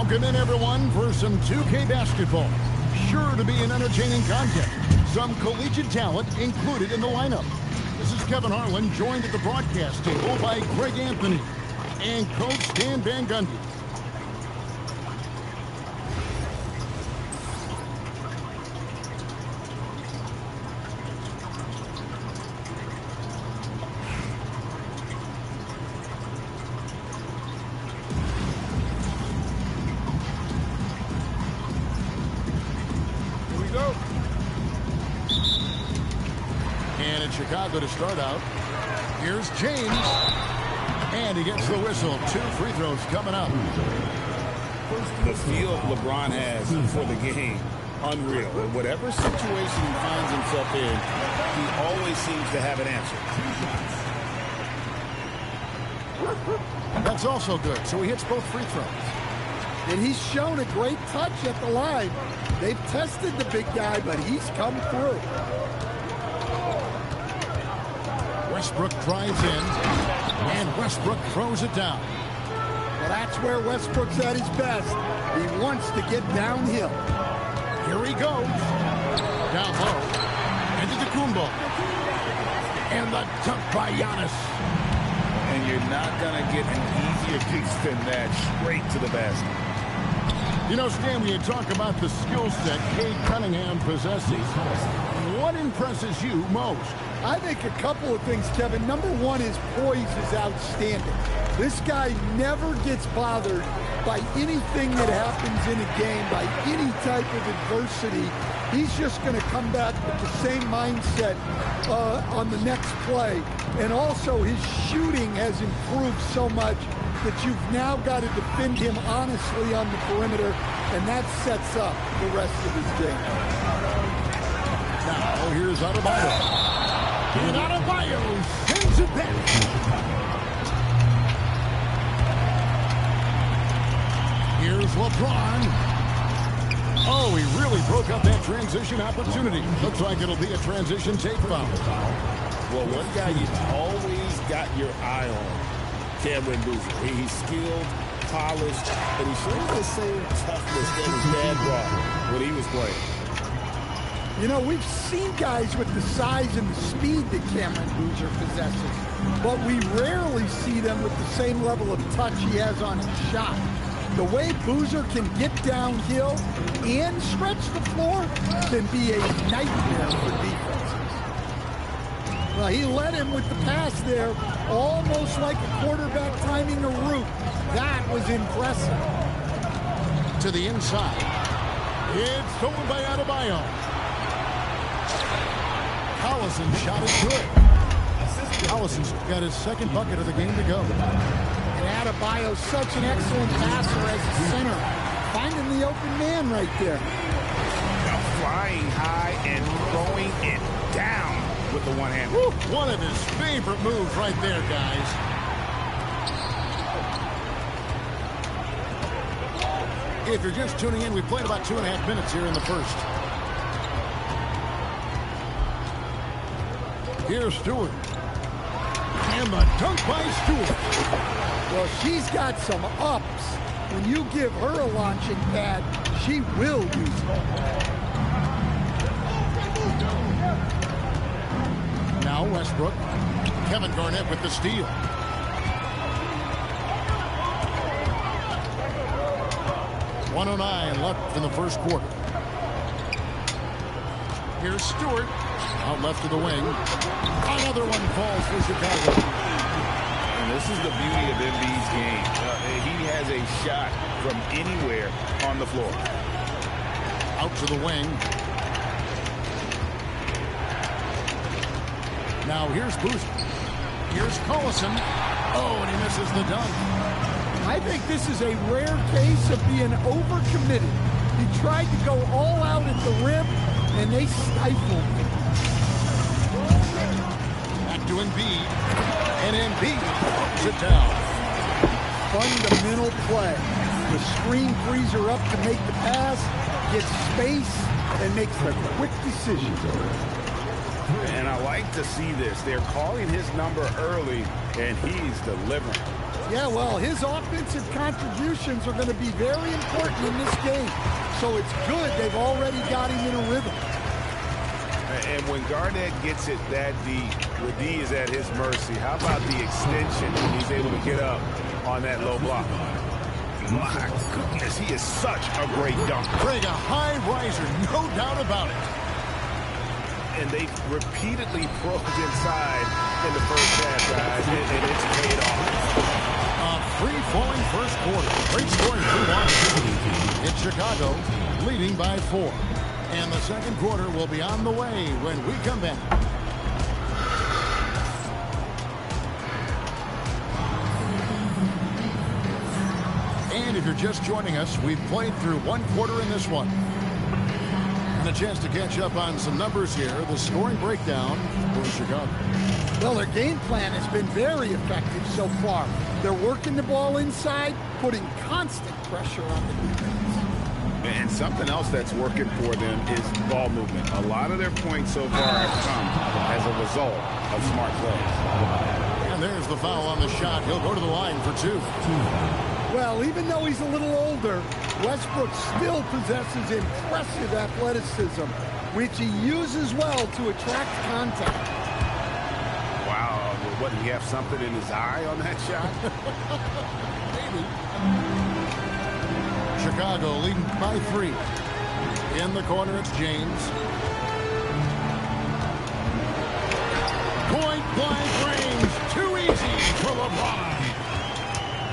Welcome in, everyone, for some 2K basketball. Sure to be an entertaining contest. Some collegiate talent included in the lineup. This is Kevin Harlan, joined at the broadcast table by Greg Anthony and Coach Stan Van Gundy. Chicago to start out. Here's James. And he gets the whistle. 2 free throws coming up. The feel LeBron has for the game, unreal. In whatever situation he finds himself in, he always seems to have an answer. That's also good. So he hits both free throws. And he's shown a great touch at the line. They've tested the big guy, but he's come through. Westbrook drives in, and Westbrook throws it down. Well, that's where Westbrook's at his best. He wants to get downhill. Here he goes. Down low. Into the Kumbo. And the dunk by Giannis. And you're not going to get an easier piece than that, straight to the basket. You know, Stan, when you talk about the skill set Cade Cunningham possesses, what impresses you most? I think a couple of things, Kevin. Number one, his poise is outstanding. This guy never gets bothered by anything that happens in a game, by any type of adversity. He's just going to come back with the same mindset on the next play. And also, his shooting has improved so much that you've now got to defend him honestly on the perimeter, and that sets up the rest of his game. Now, here's Adebayo. And Adebayo sends it back. Here's LeBron. Oh, he really broke up that transition opportunity. Looks like it'll be a transition take foul. Well, one guy you've always got your eye on, Cameron Boozer. He's skilled, polished, and he shows the same toughness that his dad brought when he was playing. You know, we've seen guys with the size and the speed that Cameron Boozer possesses, but we rarely see them with the same level of touch he has on his shot. The way Boozer can get downhill and stretch the floor can be a nightmare for defenses. Well, he led him with the pass there, almost like a quarterback timing a route. That was impressive. To the inside. It's stolen by Adebayo. Collison shot is good. Collison's got his second bucket of the game to go. And Adebayo's such an excellent passer as a center. Finding the open man right there. Now flying high and throwing it down with the one hand. Woo, one of his favorite moves right there, guys. If you're just tuning in, we played about 2.5 minutes here in the first. Here's Stewart. And the dunk by Stewart. Well, she's got some ups. When you give her a launching pad, she will use it. Now Westbrook. Kevin Garnett with the steal. .109 left in the first quarter. Here's Stewart. Out left to the wing. Another one falls for Chicago. And this is the beauty of Embiid's game. He has a shot from anywhere on the floor. Out to the wing. Now here's Boozer. Here's Collison. Oh, and he misses the dunk. I think this is a rare case of being overcommitted. He tried to go all out at the rim, and they stifled him. Back to Embiid. And Embiid pulls it down. Fundamental play. The screen frees her up to make the pass, gets space, and makes a quick decision. And I like to see this. They're calling his number early, and he's delivering. Yeah, well, his offensive contributions are going to be very important in this game. So it's good they've already got him in a rhythm. And when Garnett gets it that deep, where D is at his mercy, how about the extension when he's able to get up on that low block? My goodness, he is such a great dunker. Greg, a high riser, no doubt about it. And they repeatedly probed inside in the first half, guys, and it's paid off. A free-flowing first quarter. Great scoring through It's Chicago leading by 4. And the second quarter will be on the way when we come back. And if you're just joining us, we've played through one quarter in this one. And a chance to catch up on some numbers here. The scoring breakdown for Chicago. Well, their game plan has been very effective so far. They're working the ball inside, putting constant pressure on the defense. And something else that's working for them is ball movement. A lot of their points so far have come as a result of smart plays. And there's the foul on the shot. He'll go to the line for 2. Well, even though he's a little older, Westbrook still possesses impressive athleticism, which he uses well to attract contact. Wow, what, did he have something in his eye on that shot? Maybe. Chicago leading by 3. In the corner, it's James. Point-blank range. Too easy for LeBron.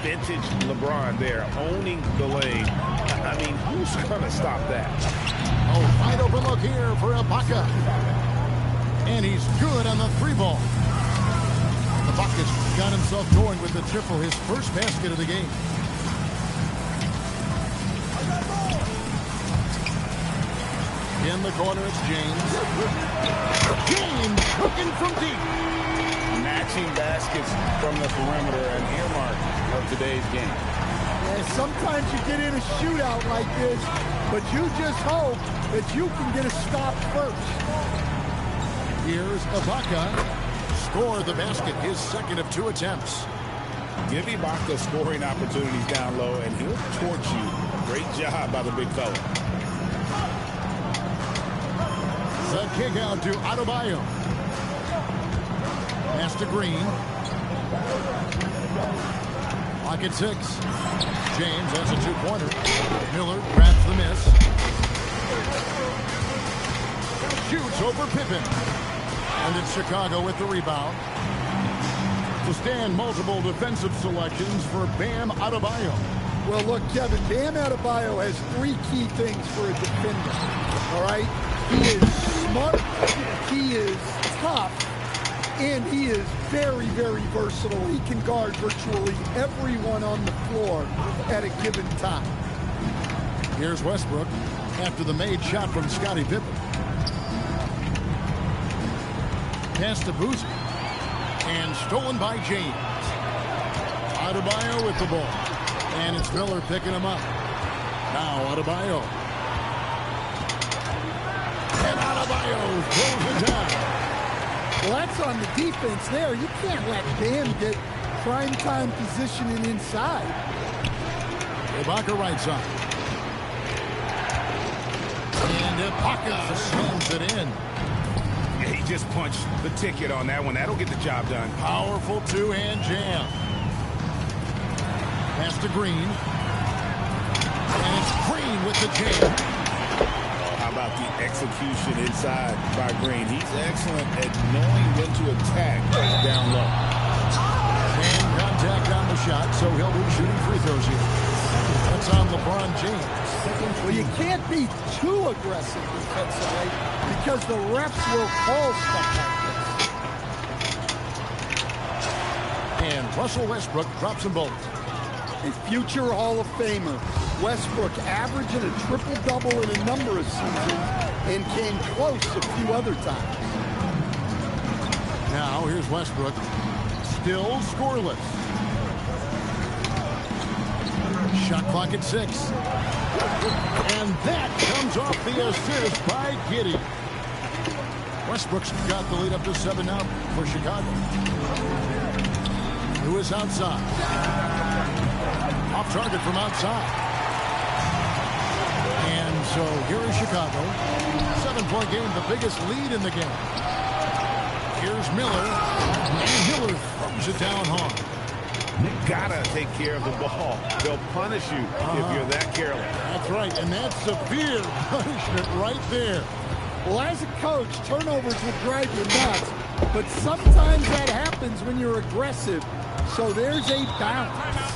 Vintage LeBron there, owning the lane. I mean, who's going to stop that? Oh, wide open look here for Ibaka. And he's good on the 3-ball. Ibaka's got himself going with the triple, his first basket of the game. In the corner, it's James. James cooking from deep. Matching baskets from the perimeter, an earmark of today's game. Yeah, sometimes you get in a shootout like this, but you just hope that you can get a stop first. Here's Ibaka. Scored the basket, his second of 2 attempts. Give Ibaka scoring opportunities down low, and he'll torch you. Great job by the big fella. The kick out to Adebayo. Pass to Green. Clock at 6. James has a 2-pointer. Miller grabs the miss. Shoots over Pippen. And it's Chicago with the rebound. To stand multiple defensive selections for Bam Adebayo. Well, look, Kevin, Bam Adebayo has 3 key things for a defender. All right? He is smart, he is tough, and he is very, very versatile. He can guard virtually everyone on the floor at a given time. Here's Westbrook after the made shot from Scottie Pippen. Pass to Boozer. And stolen by James. Adebayo with the ball. And it's Miller picking him up. Now Adebayo. And Adebayo throws it down. Well, that's on the defense there. You can't let Bam get primetime positioning inside. Ibaka right side. And Ibaka slams it in. Yeah, he just punched the ticket on that one. That'll get the job done. Powerful 2-hand jam. Pass to Green. And it's Green with the jam. How about the execution inside by Green? He's excellent at knowing when to attack down low. And contact on the shot, so he'll be shooting free throws here. That's on LeBron James. Well, you can't be too aggressive defensively because the refs will call stuff like this. And Russell Westbrook drops them both. A future Hall of Famer, Westbrook averaging a triple-double in a number of seasons and came close a few other times. Now here's Westbrook, still scoreless. Shot clock at 6. And that comes off the assist by Giddey. Westbrook's got the lead up to 7 now for Chicago. Lewis outside. Off target from outside. And so here is Chicago. 7-point game, the biggest lead in the game. Here's Miller. And Miller throws it down hard. You gotta take care of the ball. They'll punish you if you're that careless. That's right, and that's severe punishment right there. Well, as a coach, turnovers will drive you nuts, but sometimes that happens when you're aggressive. So there's a balance.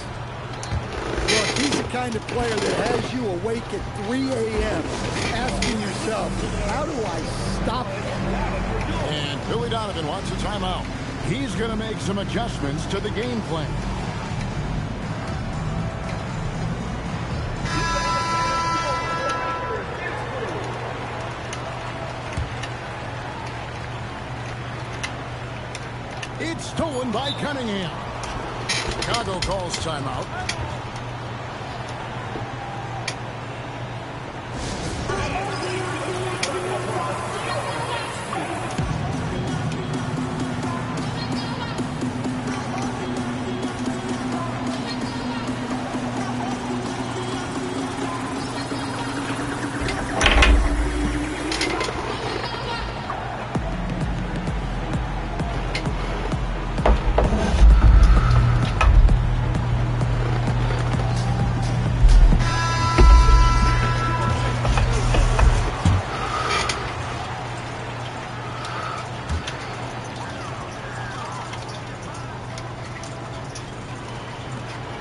Look, he's the kind of player that has you awake at 3 a.m. asking yourself, how do I stop him? And Billy Donovan wants a timeout. He's going to make some adjustments to the game plan. It's stolen by Cunningham. Chicago calls timeout.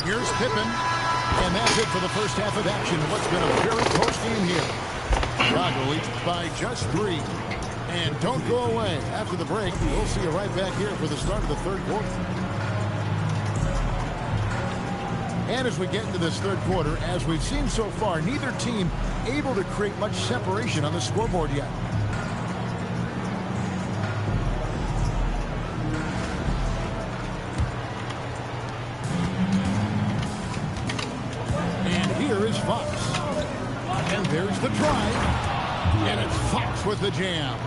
Here's Pippen, and that's it for the first half of action. What's been a very close game here. Chicago leads by just 3. And don't go away. After the break, we'll see you right back here for the start of the third quarter. And as we get into this third quarter, as we've seen so far, neither team able to create much separation on the scoreboard yet. Fox. And there's the drive. And it's Fox with the jam.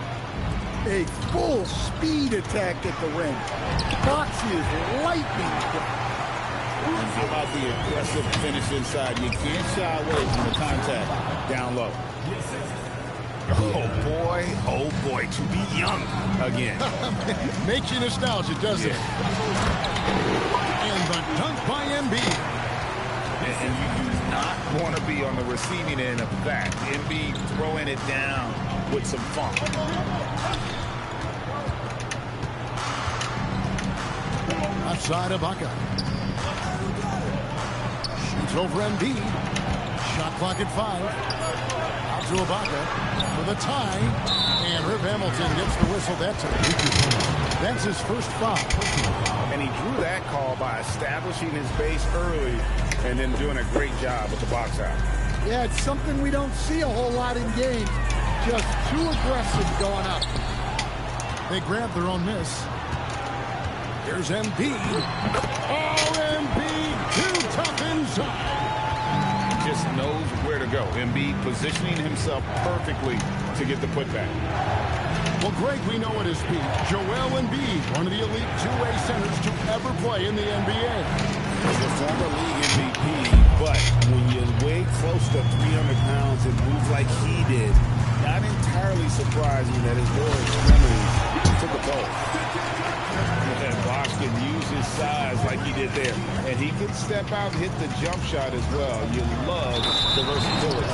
A full speed attack at the rim. Fox is lightning quick. And how about the aggressive finish inside? You can't shy away from the contact down low. Oh boy, to be young again. Makes you nostalgic, doesn't it? And the dunk by Embiid. And you do not want to be on the receiving end of that. Embiid throwing it down with some funk. Outside Ibaka. Shoots over Embiid. Shot clock at 5. Out to Ibaka for the tie. And Rip Hamilton gets the whistle that time. That's his first foul. And he drew that call by establishing his base early and then doing a great job with the box out. Yeah, it's something we don't see a whole lot in games. Just too aggressive going up. They grab their own miss. Here's Embiid. Oh, Embiid, too tough inside. Just knows where to go. Embiid positioning himself perfectly to get the putback. Well, Greg, we know at his peak, Joel Embiid, one of the elite two-way centers to ever play in the NBA. He's a former league MVP, but when you weigh close to 300 pounds and move like he did, not entirely surprising that his lower extremities took a toll. And Bosh can use his size like he did there. And he can step out and hit the jump shot as well. You love the versatility.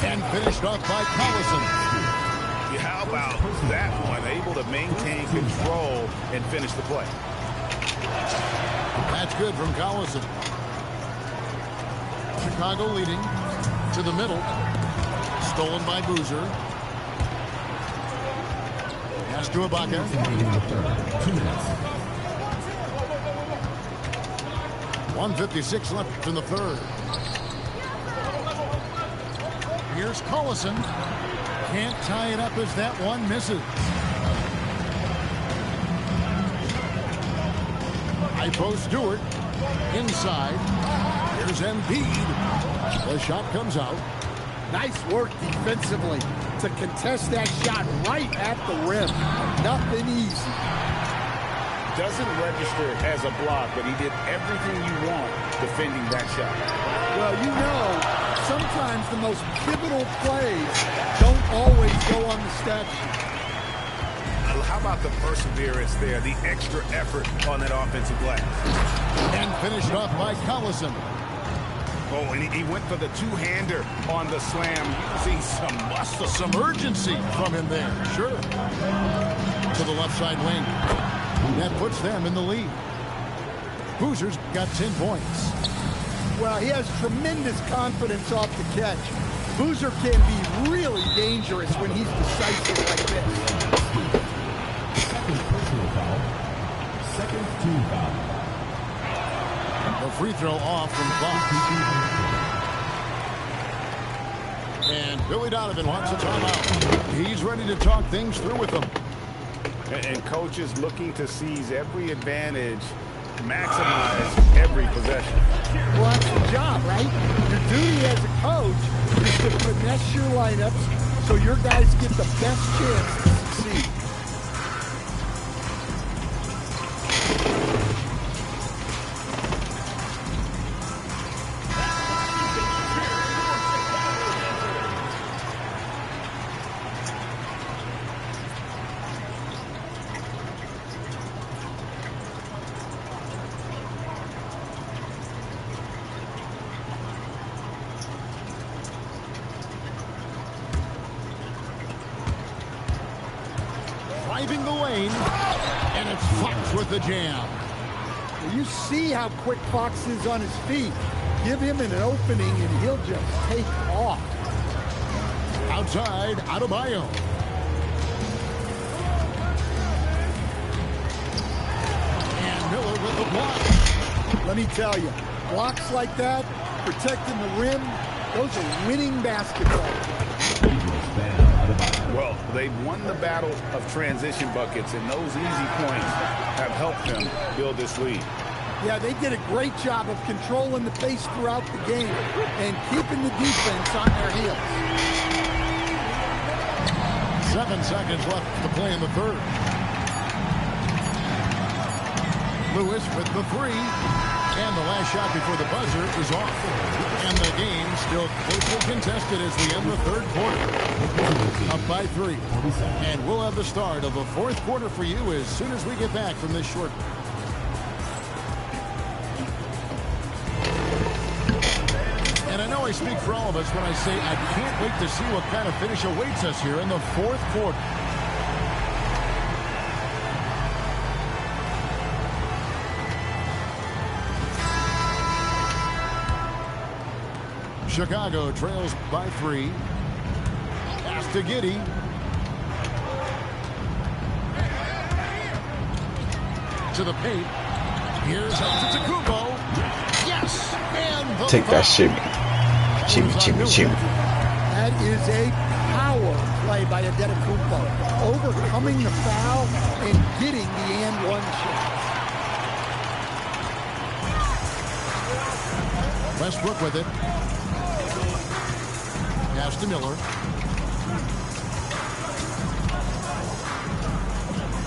And finished off by Collison. How about that one? Able to maintain control and finish the play. That's good from Collison. Chicago leading to the middle. Stolen by Boozer. Pass to Ibaka. 2 minutes. 1:56 left in the third. Here's Collison. Can't tie it up as that one misses. High post Stewart. Inside. Here's Embiid. The shot comes out. Nice work defensively to contest that shot right at the rim. Nothing easy. doesn't register as a block, but he did everything you want defending that shot. Well, you know, sometimes the most pivotal plays don't always go on the stat sheet. How about the perseverance there, the extra effort on that offensive glass? And finished off by Collison. Oh, and he went for the two-hander on the slam, using some muscle. Some urgency from him there, sure. To the left side wing. That puts them in the lead. Boozer's got 10 points. Well, he has tremendous confidence off the catch. Boozer can be really dangerous when he's decisive like this. Second personal foul. Second team foul. The free throw off from Fox. And Billy Donovan wants a timeout. He's ready to talk things through with them. And coach is looking to seize every advantage, maximize every possession. Well, that's the job, right? Your duty as a coach is to finesse your lineups so your guys get the best chance to succeed. Driving the lane, and it's Fox with the jam. Well, you see how quick Fox is on his feet. Give him an opening, and he'll just take off. Outside, Adebayo. And Miller with the block. Let me tell you, blocks like that, protecting the rim, those are winning basketball. Well, they've won the battle of transition buckets, and those easy points have helped them build this lead. Yeah, they did a great job of controlling the pace throughout the game and keeping the defense on their heels. 7 seconds left to play in the third. Lewis with the three. And the last shot before the buzzer is off. And the game still closely contested as we end the third quarter. Up by 3. And we'll have the start of the fourth quarter for you as soon as we get back from this short. And I know I speak for all of us when I say I can't wait to see what kind of finish awaits us here in the fourth quarter. Chicago trails by 3. Pass to Giddey. To the paint. Here's Antetokounmpo. Yes! And the Take that shimmy. Shimmy, shimmy, shimmy. That is a power play by Antetokounmpo, overcoming the foul and getting the and one shot. Westbrook with it. Pass to Miller.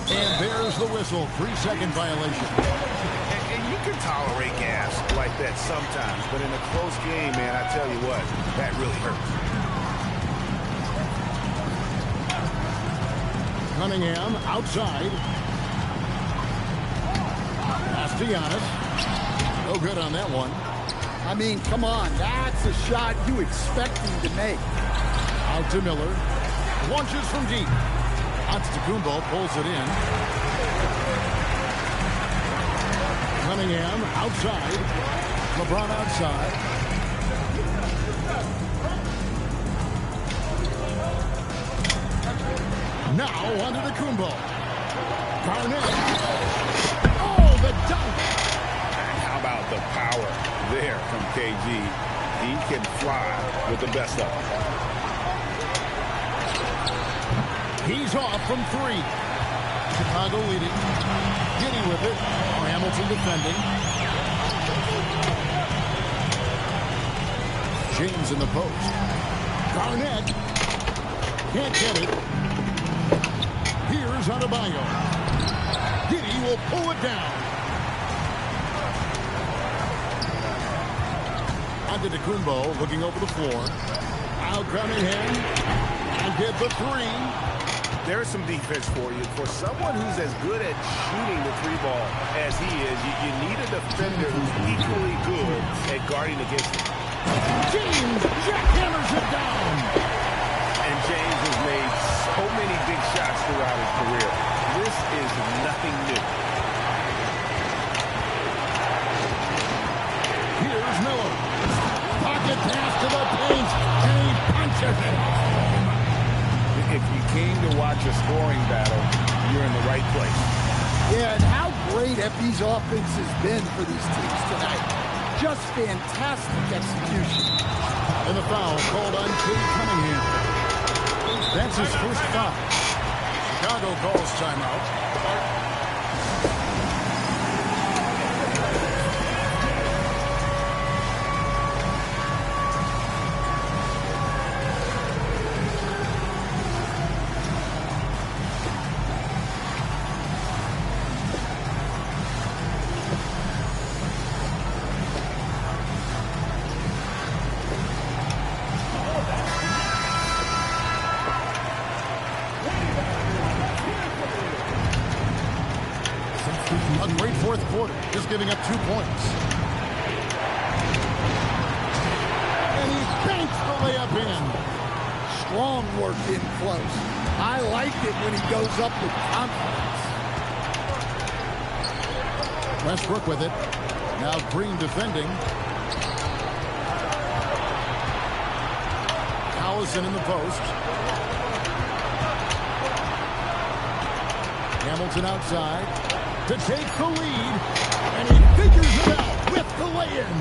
And there's the whistle. 3-second violation. And you can tolerate gas like that sometimes, but in a close game, man, I tell you what, that really hurts. Cunningham outside. Pass to Giannis. No good on that one. I mean, come on, that's a shot you expect him to make. Out to Miller. Launches from deep. Antetokounmpo pulls it in. Cunningham outside. LeBron outside. Now Antetokounmpo. Garnett. Oh, the dunk. How about the power there from KG? He can fly with the best of them. He's off from 3. Chicago leading. Giddey with it. Hamilton defending. James in the post. Garnett. Can't get it. Here's Adebayo. Giddey will pull it down. Antetokounmpo looking over the floor. Out Cunningham. And get the three. There's some defense for you. For someone who's as good at shooting the three ball as he is, you need a defender who's equally good at guarding against him. James jackhammers it down. And James has made so many big shots throughout his career. This is nothing new. Here's Miller. Pocket pass to the paint, and he punches it home. If you came to watch a scoring battle, you're in the right place. Yeah, and how great Epi's offense has been for these teams tonight. Just fantastic execution. And the foul called on Cade Cunningham. That's his first foul. Chicago calls timeout. A great fourth quarter, just giving up 2 points. And he banks the layup in. Strong work in close. I like it when he goes up with confidence. Westbrook with it. Now Green defending. Collison in the post. Hamilton outside to take the lead, and he figures it out with the lay-in.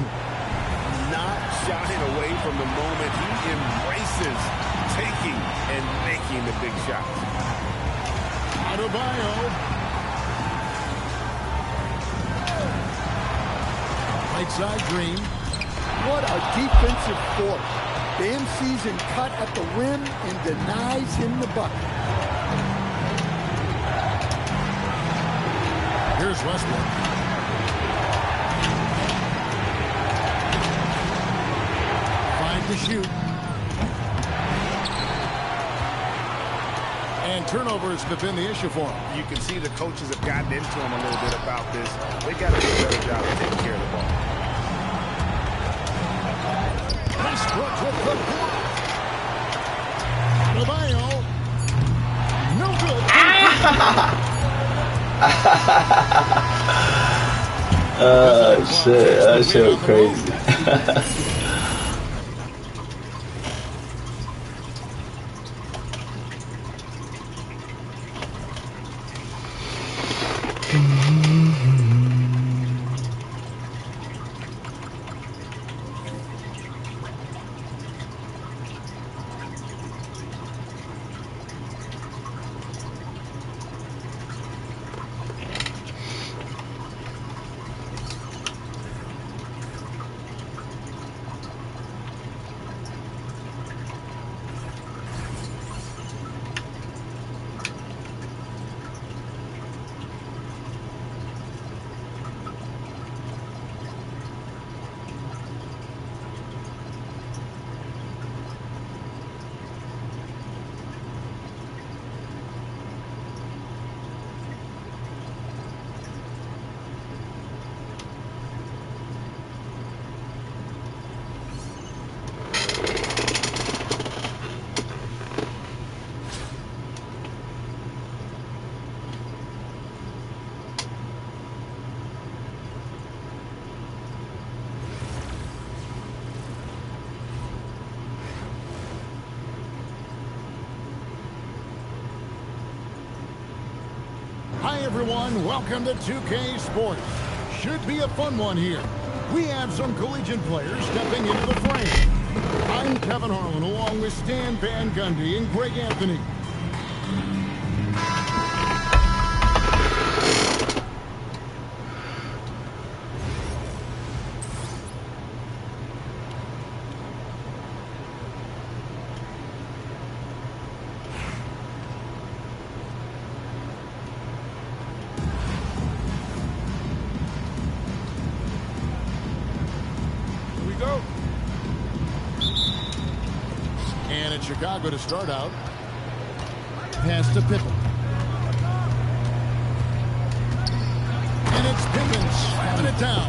Not shying away from the moment. He embraces taking and making the big shots. Adebayo. Right side Green. What a defensive force. Bam sees him cut at the rim and denies him the bucket. Here's Westbrook. Find to shoot. And turnovers have been the issue for him. You can see the coaches have gotten into him a little bit about this. They got to do a better job of taking care of the ball. Westbrook with the block. Adebayo. No good. Oh shit, that shit was crazy. Hi, everyone. Welcome to 2K Sports. Should be a fun one here. We have some collegiate players stepping into the frame. I'm Kevin Harlan, along with Stan Van Gundy and Greg Anthony. Chicago to start out. Pass to Pippen. And it's Pippen slamming it down.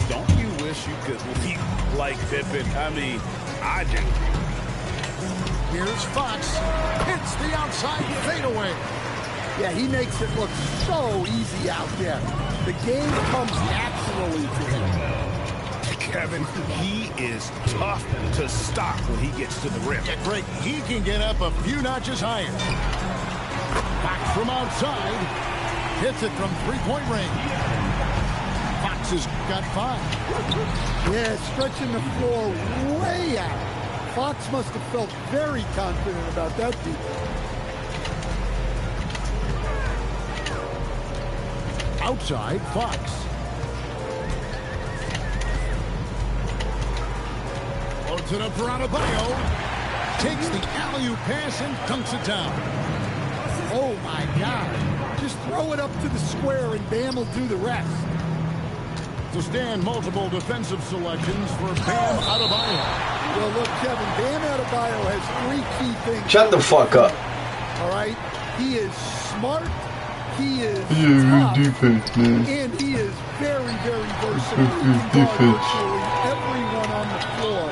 Don't you wish you could leap like Pippen? I mean, I do. Here's Fox. Hits the outside fadeaway. Yeah, he makes it look so easy out there. The game comes naturally to him. Kevin, he is tough to stop when he gets to the rim. Yeah, Greg, he can get up a few notches higher. Fox from outside. Hits it from three-point range. Fox has got 5. Yeah, stretching the floor way out. Fox must have felt very confident about that defense. Outside, Fox. Loads it up for Adebayo. Takes the alley-oop pass and dunks it down. Oh, my God. Just throw it up to the square and Bam will do the rest. To stand multiple defensive selections for Bam Adebayo. Well, look, Kevin, Bam Adebayo has 3 key things. Shut the fuck up. All right? He is smart. He is tough, defense, man. and he is very, very versatile. He can guard virtually everyone on the floor.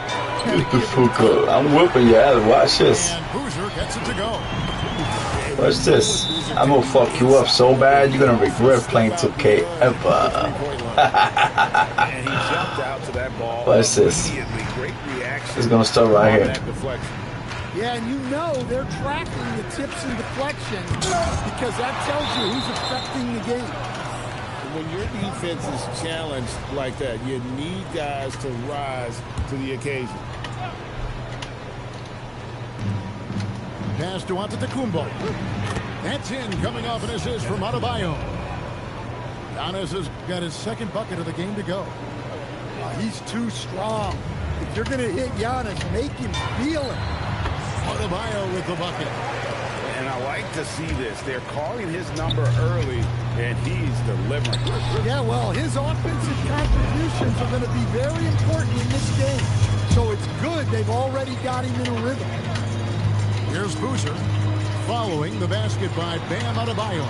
Get the fuck up. I'm whipping your ass. Watch this. And Boozer gets it to go. Watch this. I'm gonna fuck you up so bad you're gonna regret playing 2K ever. And he jumped out to that ball. Watch this. Immediately. Great reaction. It's gonna start right here. That deflection. Yeah, and you know they're tracking the tips and deflections because that tells you who's affecting the game. When your defense is challenged like that, you need guys to rise to the occasion. Pass to Antetokounmpo. That's in, coming off an assist from Adebayo. Giannis has got his second bucket of the game to go. He's too strong. If you're going to hit Giannis, make him feel it. Adebayo with the bucket. And I like to see this. They're calling his number early, and he's delivering. Yeah, well, his offensive contributions are going to be very important in this game. So it's good they've already got him in a rhythm. Here's Boozer following the basket by Bam Adebayo.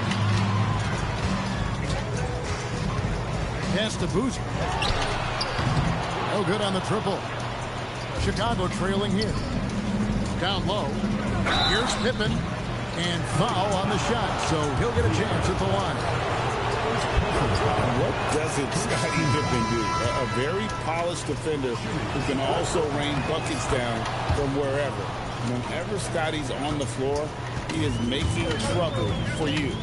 Pass to Boozer. No good on the triple. Chicago trailing here. Down low. Here's Pippen. And foul on the shot, so he'll get a chance at the line. What doesn't Scottie Pippen do? A very polished defender who can also rain buckets down from wherever. Whenever Scottie's on the floor, he is making trouble for you.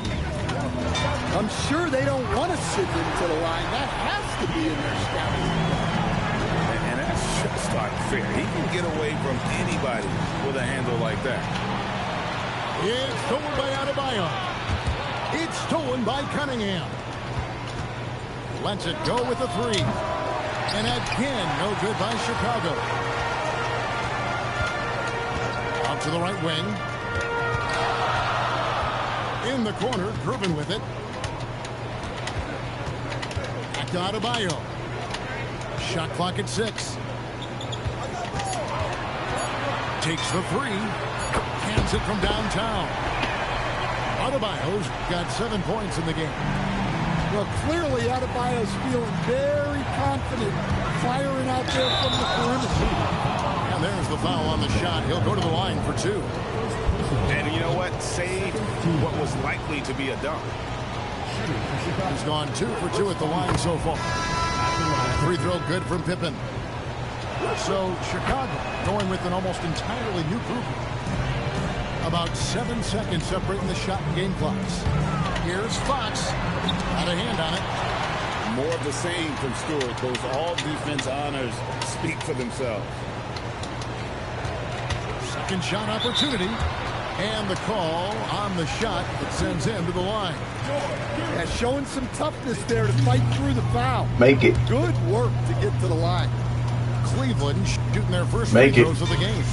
I'm sure they don't want to sit him to the line. That has to be in their scouting. And that's just not fair. He can get away from anybody with a handle like that. It's stolen by Adebayo. It's stolen by Cunningham. Lets it go with a 3. And again, no good by Chicago. Out to the right wing. In the corner, Gervin with it. Back to Adebayo. Shot clock at 6. Takes the 3. Hands it from downtown. Adebayo's got 7 points in the game. Well, clearly Adebayo's feeling very confident firing out there from the perimeter. And there's the foul on the shot. He'll go to the line for 2. And you know what? Saved what was likely to be a dunk. He's gone 2 for 2 at the line so far. Free throw good from Pippen. So Chicago going with an almost entirely new group. About 7 seconds separating the shot and game clocks. Here's Fox. Got a hand on it. More of the same from Stewart. Those all-defense honors speak for themselves. Second shot opportunity. And the call on the shot that sends him to the line. Yeah, showing some toughness there to fight through the foul. Make it. Good work to get to the line. Cleveland shooting their first free throws of the game.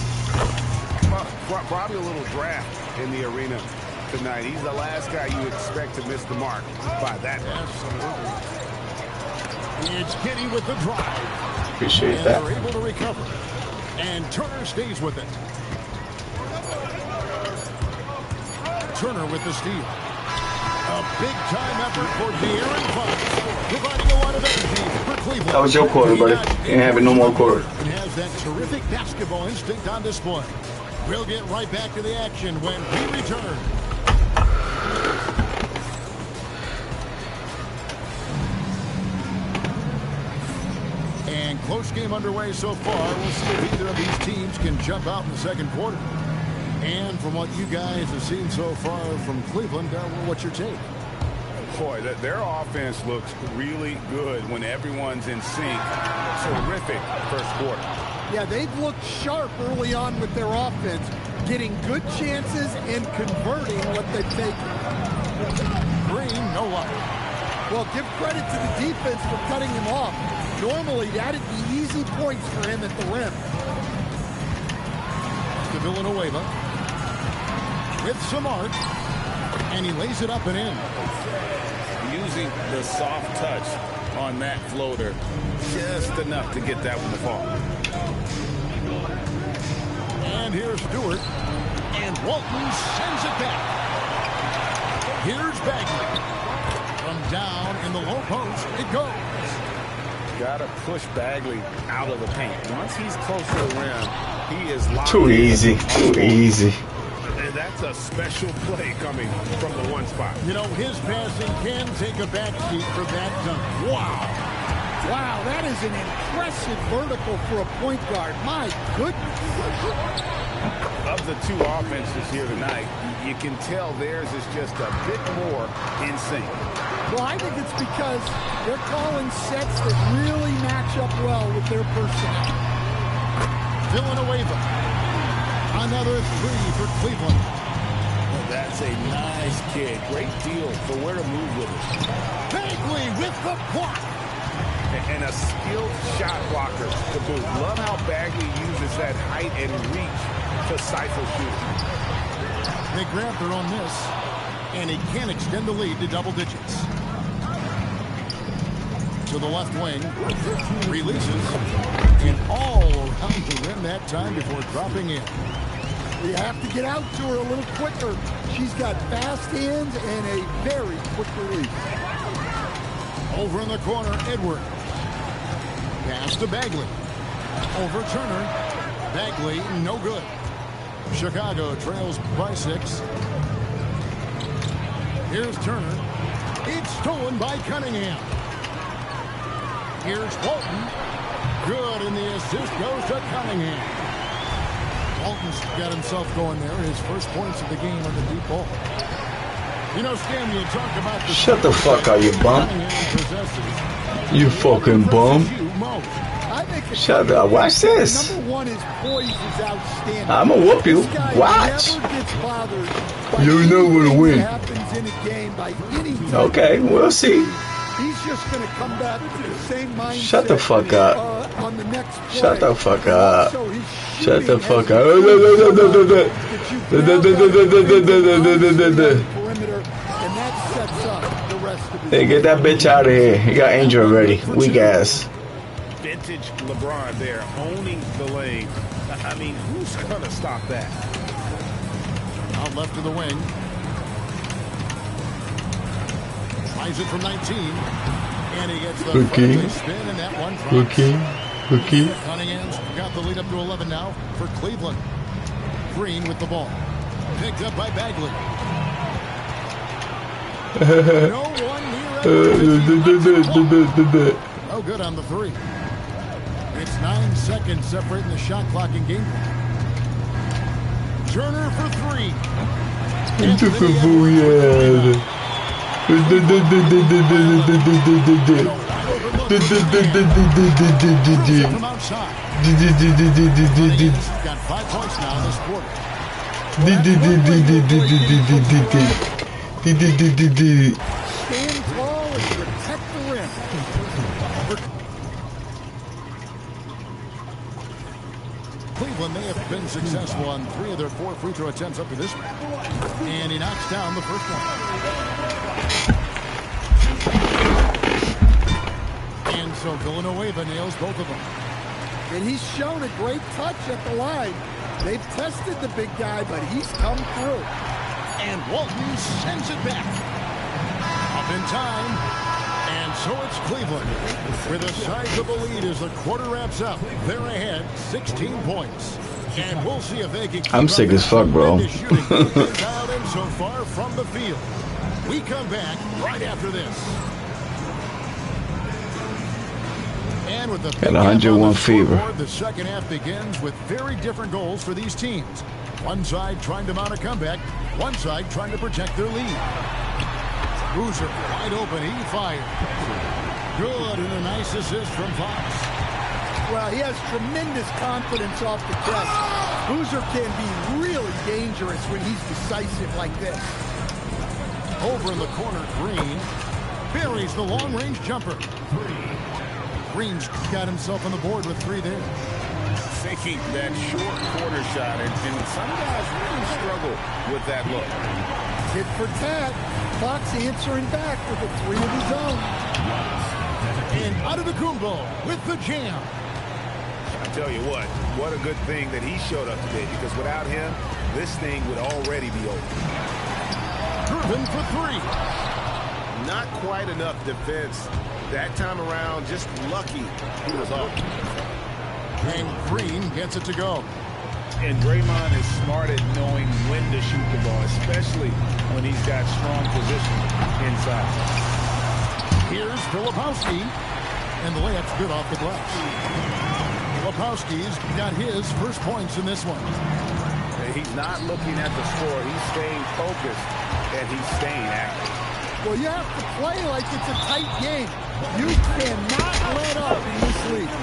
Probably a little draft in the arena tonight. He's the last guy you expect to miss the mark by that much. Absolutely. It's Giddey with the drive. Appreciate and that. they're able to recover. And Turner stays with it. Turner with the steal. A big-time effort for De'Aaron Fox, providing a lot of energy for Cleveland. That was your quarter, buddy. You ain't having no more quarter. And has that terrific basketball instinct on display. We'll get right back to the action when we return. And close game underway so far. We'll see if either of these teams can jump out in the second quarter. And from what you guys have seen so far from Cleveland, what's your take? Boy, their offense looks really good when everyone's in sync. Terrific first quarter. Yeah, they've looked sharp early on with their offense, getting good chances and converting what they've taken. Green, no luck. Well, give credit to the defense for cutting him off. Normally, that'd be easy points for him at the rim. To Villanueva. With some art. And he lays it up and in. Using the soft touch on that floater. Just enough to get that one to fall. And here's Stewart. And Walton sends it back. Here's Bagley. From down in the low post, it goes. Got to push Bagley out of the paint. Once he's close to the rim, he is locked. Too easy. Too easy. And that's a special play coming from the one spot. You know, his passing can take a backseat for that dunk. Wow. Wow, that is an impressive vertical for a point guard. My goodness. Of the two offenses here tonight, you can tell theirs is just a bit more in sync. Well, I think it's because they're calling sets that really match up well with their personnel. Villanueva. Another three for Cleveland. Well, that's a nice kick. Great deal for where to move with it. Bagley with the block. And a skilled shot blocker to boot. Love how Bagley uses that height and reach to stifle shooting. They grab their own miss, and he can extend the lead to double digits. To the left wing, releases, and all around the rim that time before dropping in. You have to get out to her a little quicker. She's got fast hands and a very quick release. Over in the corner, Edward. Pass to Bagley. Over Turner. Bagley, no good. Chicago trails by 6. Here's Turner. It's stolen by Cunningham. Here's Walton. Good, and the assist goes to Cunningham. Walton's got himself going there. His first points of the game on the deep ball. You know, Stan, you talk about the... Shut the fuck up, you bum. You fucking bum. Shut up. Watch this. Number one, his poise is outstanding. I'ma whoop you. Watch. You know where to win. Okay, we'll see. He's just going to come back to the same mindset. Shut the fuck up. On the next play. Shut the fuck up. Shut the fuck up. Hey, get that bitch out of here. He got Angel already. Weak ass. Vintage LeBron there, owning the lane. I mean, who's going to stop that? Out left to the wing. Tries it from 19. And he gets the friendly spin, and that one drops. Cunningham's got the lead up to 11 now for Cleveland. Green with the ball. Picked up by Bagley. No one near. Oh, good on the three. It's 9 seconds separating the shot clock and game clock. Turner for 3. From outside. Got 5 points now in this quarter. Stand tall and protect the rim. Cleveland may have been successful on 3 of their 4 free throw attempts up to this point. And he knocks down the first one. And so Villanueva nails both of them. And he's shown a great touch at the line. They've tested the big guy, but he's come through. And Walton sends it back. Up in time. And so it's Cleveland with a sizable lead as the quarter wraps up. They're ahead 16 points. And we'll see if they can keep I'm sick as fuck, bro. dialed in so far from the field. We come back right after this. And with the got 101 fever. The second half begins with very different goals for these teams. One side trying to mount a comeback, one side trying to protect their lead. Boozer wide open, he fired. Good, and a nice assist from Fox. Well, he has tremendous confidence off the catch. Boozer can be really dangerous when he's decisive like this. Over in the corner, Green buries the long-range jumper. Green's got himself on the board with 3 there. Faking that short corner shot, and some guys really struggle with that look. Tit for tat. Fox answering back with a 3 of his own. And Antetokounmpo with the jam. I tell you what a good thing that he showed up today, because without him, this thing would already be over. Gervin for 3. Not quite enough defense that time around, just lucky he was off. And Green gets it to go. And Draymond is smart at knowing when to shoot the ball, especially when he's got strong position inside. Here's Filipowski, and the layup's good off the glass. Filipowski's got his first points in this one. He's not looking at the score. He's staying focused, and he's staying active. Well, you have to play like it's a tight game. You cannot let up in this league.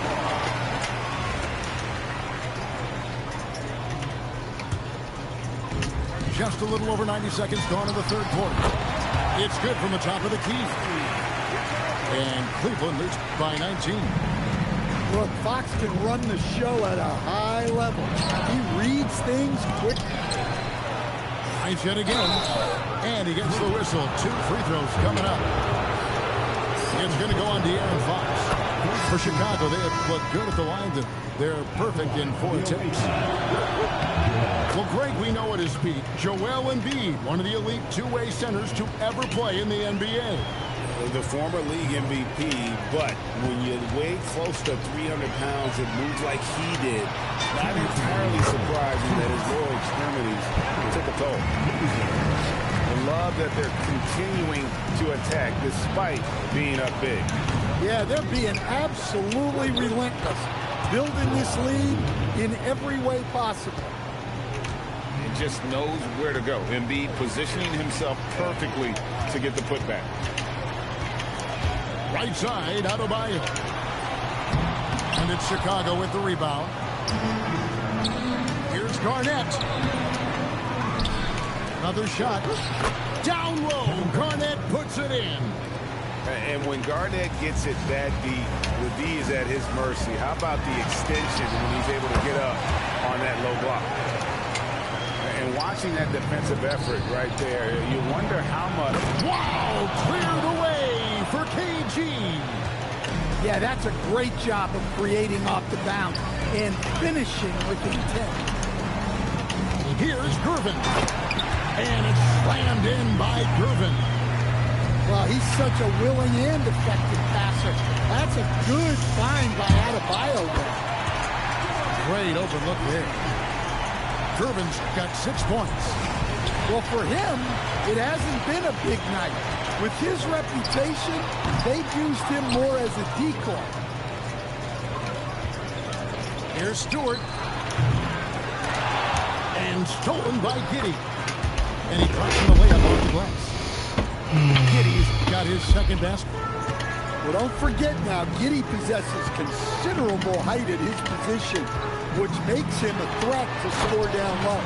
Just a little over 90 seconds gone in the third quarter. It's good from the top of the key. And Cleveland leads by 19. Look, Fox can run the show at a high level. He reads things quick. Nice hit again. And he gets the whistle. 2 free throws coming up. It's going to go on De'Aaron Fox. For Chicago, they have looked good at the line. They're perfect in 4 attempts. Well, Greg, we know at his peak, Joel Embiid, one of the elite two-way centers to ever play in the NBA. The former league MVP, but when you weigh close to 300 pounds and moves like he did, not entirely surprising that his lower extremities took a toll. I love that they're continuing to attack despite being up big. Yeah, they're being absolutely relentless, building this lead in every way possible. He just knows where to go. Embiid positioning himself perfectly to get the putback. Right side, Adebayo. And it's Chicago with the rebound. Here's Garnett. Another shot. Down low. Garnett puts it in. And when Garnett gets it that deep, the D is at his mercy. How about the extension when he's able to get up on that low block? And watching that defensive effort right there, you wonder how much. Wow, cleared away for KG. Yeah, that's a great job of creating off the bounce and finishing with intent. Here's Gervin. And it's slammed in by Gervin. Well, he's such a willing and effective passer. That's a good find by Adebayo there. Great open look there. Gervin's got 6 points. Well, for him, it hasn't been a big night. With his reputation, they've used him more as a decoy. Here's Stewart. And stolen by Giddey. And he drops in the layup off the glass. Giddey's got his second basket. Well, don't forget now, Giddey possesses considerable height at his position, which makes him a threat to score down low.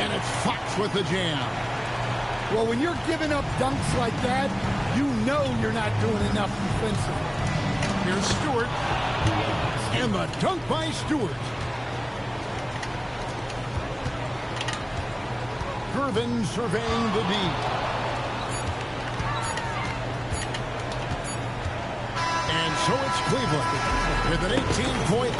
And it's Fox with the jam. Well, when you're giving up dunks like that, you know you're not doing enough defensively. Here's Stewart. And the dunk by Stewart. Gervin surveying the D. And so it's Cleveland with an 18-point.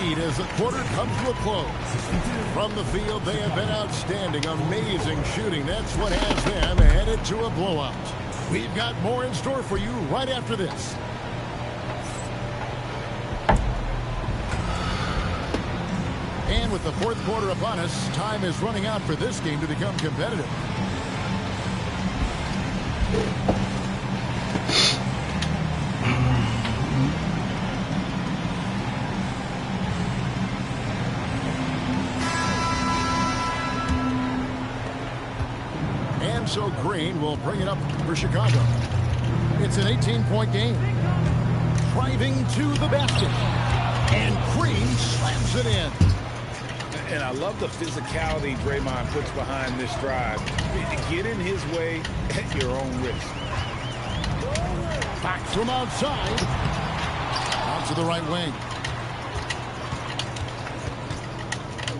lead as the quarter comes to a close. From the field, they have been outstanding, amazing shooting. That's what has them headed to a blowout. We've got more in store for you right after this. And with the fourth quarter upon us, time is running out for this game to become competitive. And so Green will bring it up for Chicago. It's an 18-point game. Driving to the basket. And Green slams it in. And I love the physicality Draymond puts behind this drive. Get in his way at your own risk. Back from outside. Out to the right wing.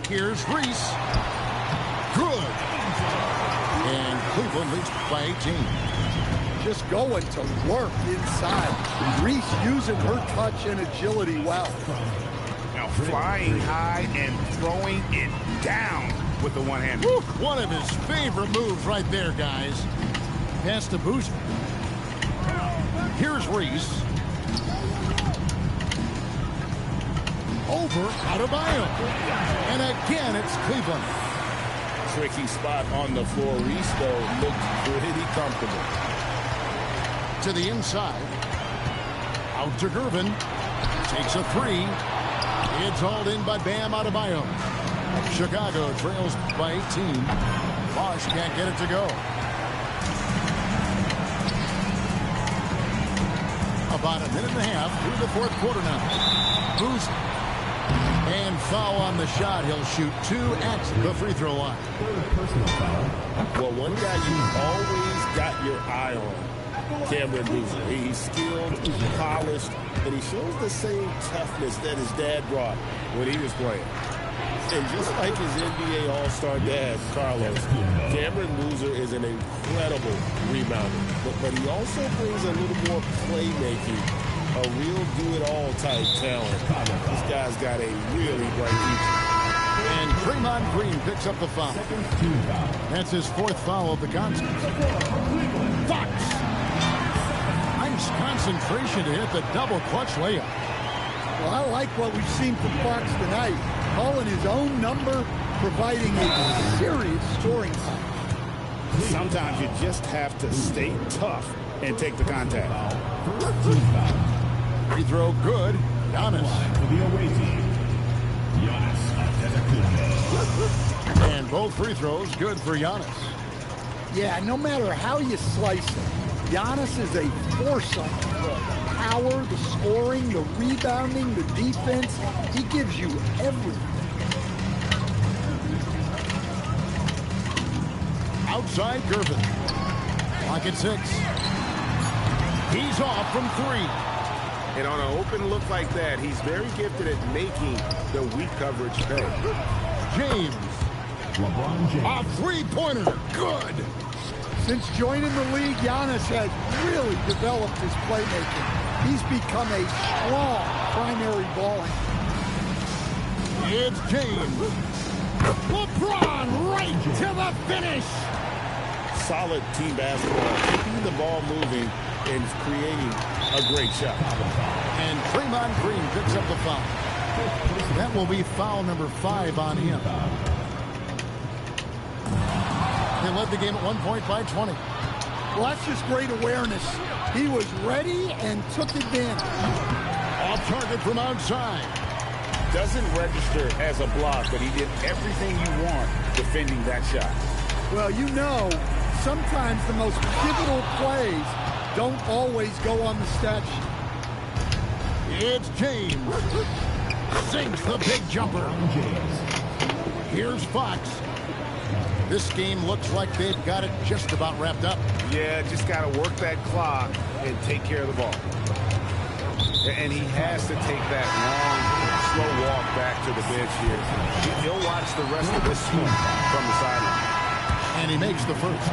Here's Reese. Good. And Cleveland leads by 18. Just going to work inside. Reese using her touch and agility well. Now flying high and throwing it down with the one-hand. One of his favorite moves right there, guys. Pass to Boozer. Here's Reese. Over Adebayo. And again, it's Cleveland. Tricky spot on the floor. Reese, though, looked pretty comfortable. To the inside. Out to Gervin. Takes a three. It's hauled in by Bam Adebayo. Chicago trails by 18. Bosch can't get it to go. About a minute and a half through the fourth quarter now. Boozer. And foul on the shot. He'll shoot 2 at the free throw line. Well, one guy you've always got your eye on, Cameron Boozer. He's skilled, polished, and he shows the same toughness that his dad brought when he was playing. And just like his NBA All-Star dad, Carlos, Cameron Boozer is an incredible rebounder. But he also brings a little more playmaking. A real do-it-all type talent. This guy's got a really bright future. And Draymond Green picks up the foul. That's his fourth foul of the contest. Fox. Nice concentration to hit the double clutch layup. Well, I like what we've seen from Fox tonight. Calling his own number, providing a serious scoring time. Sometimes you just have to stay tough and take the contact. Free throw good. Giannis. For the away team, Giannis Antetokounmpo. And both free throws good for Giannis. Yeah, no matter how you slice it, Giannis is a force on the floor. The power, the scoring, the rebounding, the defense. He gives you everything. Outside Gervin. Clock at 6. He's off from 3. And on an open look like that, he's very gifted at making the weak coverage pay. James. LeBron James. A three-pointer. Good. Since joining the league, Giannis has really developed his playmaking. He's become a strong primary ball handler. It's James. LeBron right to the finish. Solid team basketball, keeping the ball moving and creating a great shot. And Draymond Green picks up the foul. That will be foul number 5 on him. They led the game at 1 point by 20. Well, that's just great awareness. He was ready and took advantage. Off target from outside. Doesn't register as a block, but he did everything you want defending that shot. Well, you know, sometimes the most pivotal plays don't always go on the stat sheet. It's James. Sinks the big jumper. Here's Fox. This game looks like they've got it just about wrapped up. Yeah, just got to work that clock and take care of the ball. And he has to take that long, slow walk back to the bench here. He'll watch the rest of this swing from the sideline. And he makes the first.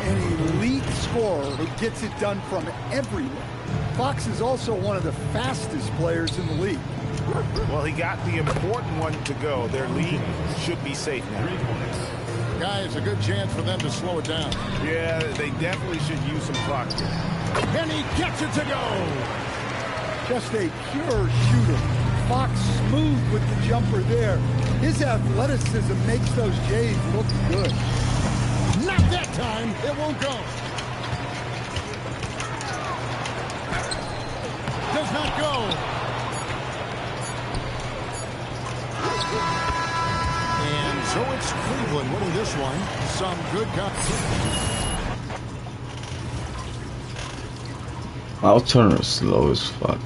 An elite scorer who gets it done from everywhere. Fox is also one of the fastest players in the league. Well, he got the important one to go. Their lead should be safe now. Guy, it's a good chance for them to slow it down. Yeah, they definitely should use some clock here. And he gets it to go. Just a pure shooter. Fox smooth with the jumper there. His athleticism makes those Jays look good. Not that time. It won't go. Does not go. And so it's Cleveland winning this one. Some good competition. I'll turn it slow as fuck.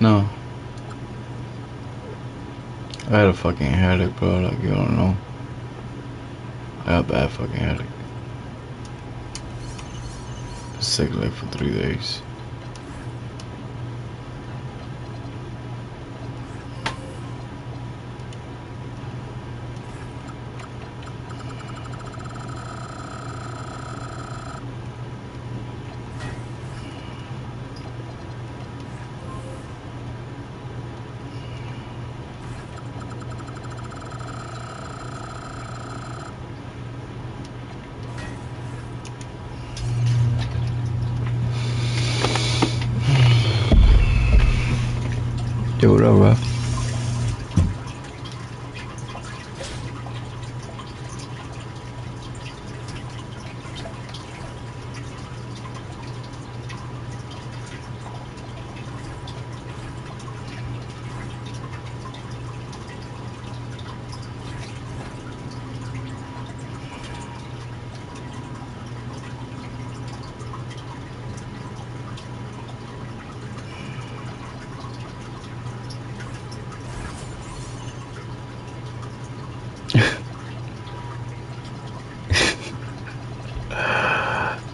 No. I had a fucking headache, bro. Like, you don't know. I got a bad fucking headache. Sick like for 3 days. Yo, what up, bro?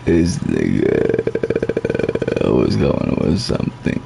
This nigga was going with something.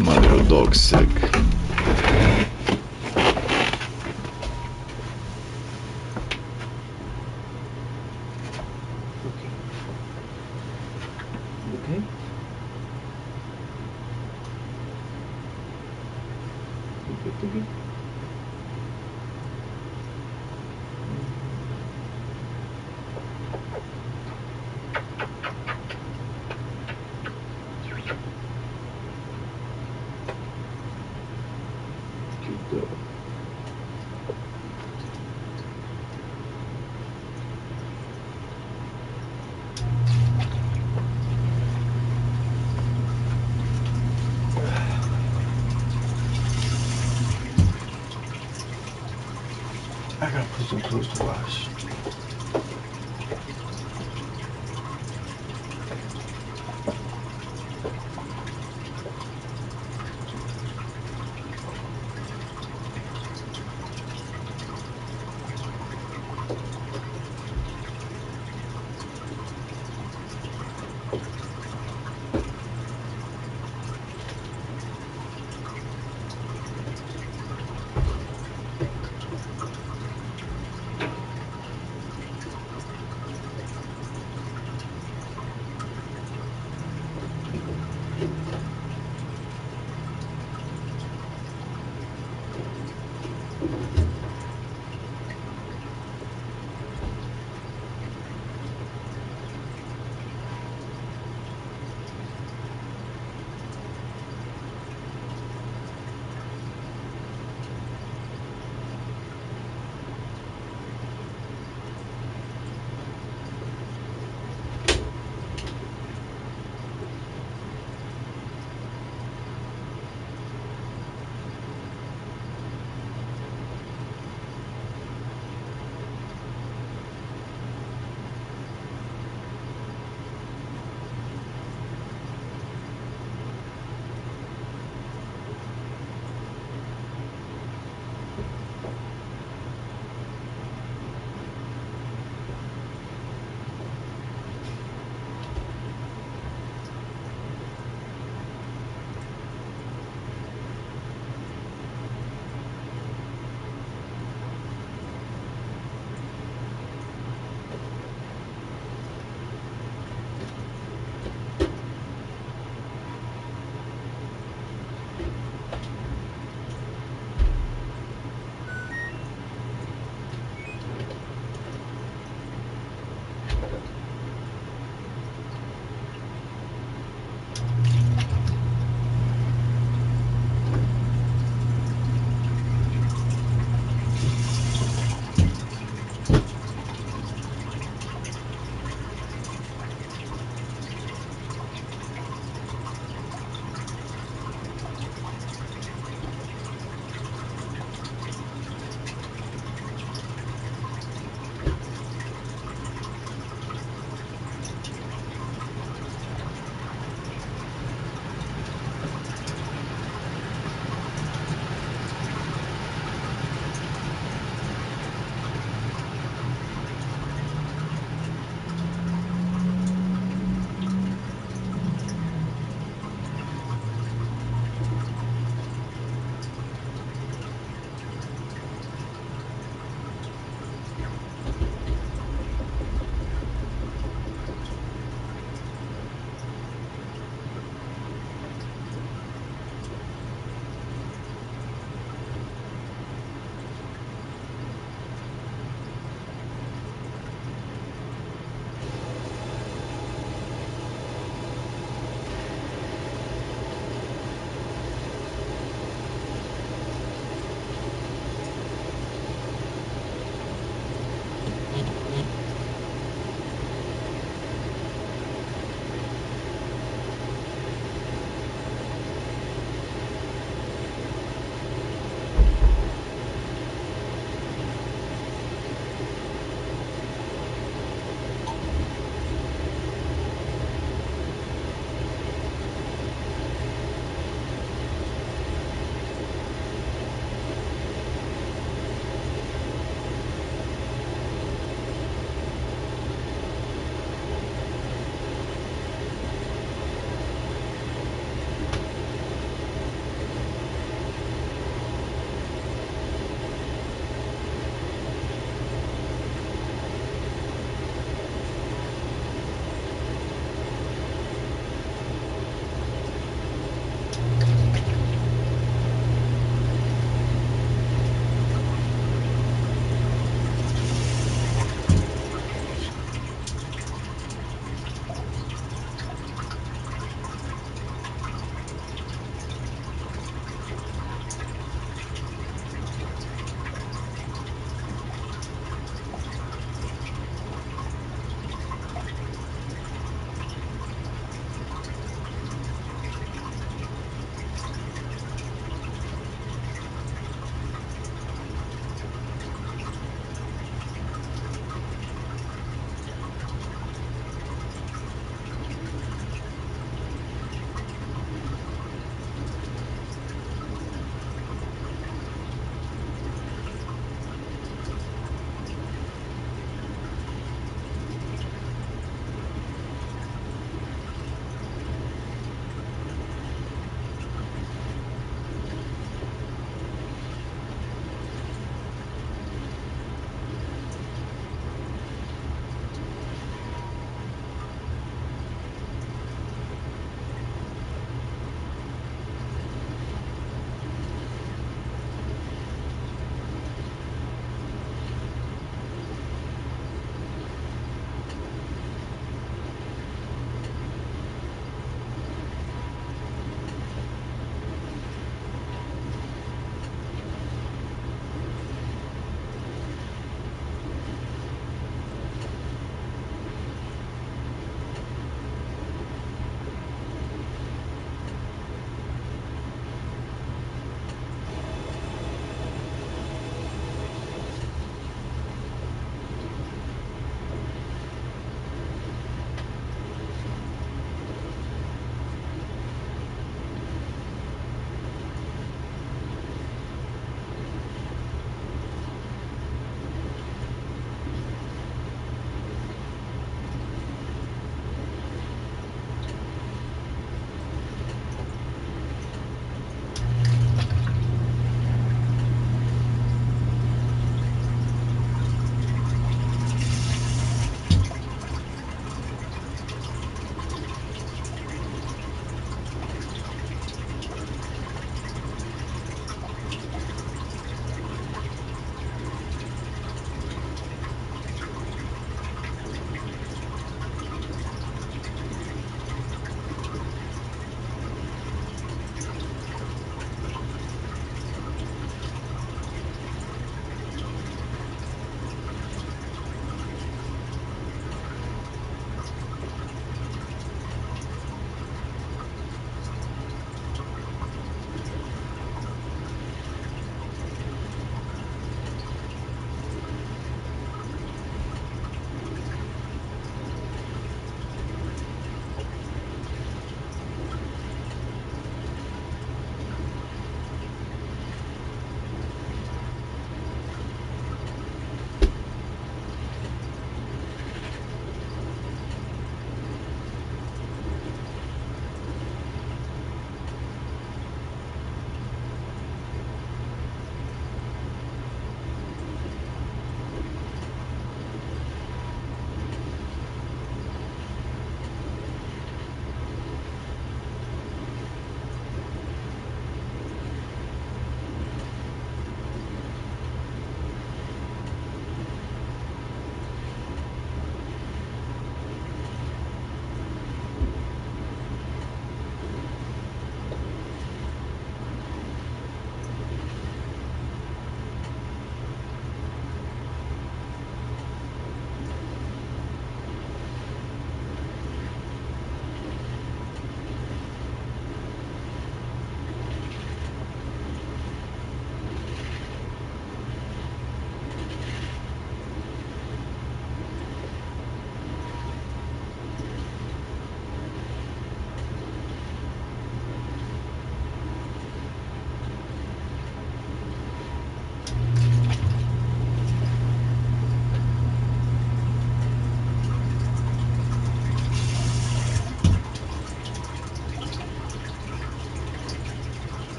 My little dog's sick. Okay. Okay. I gotta put some clothes to wash.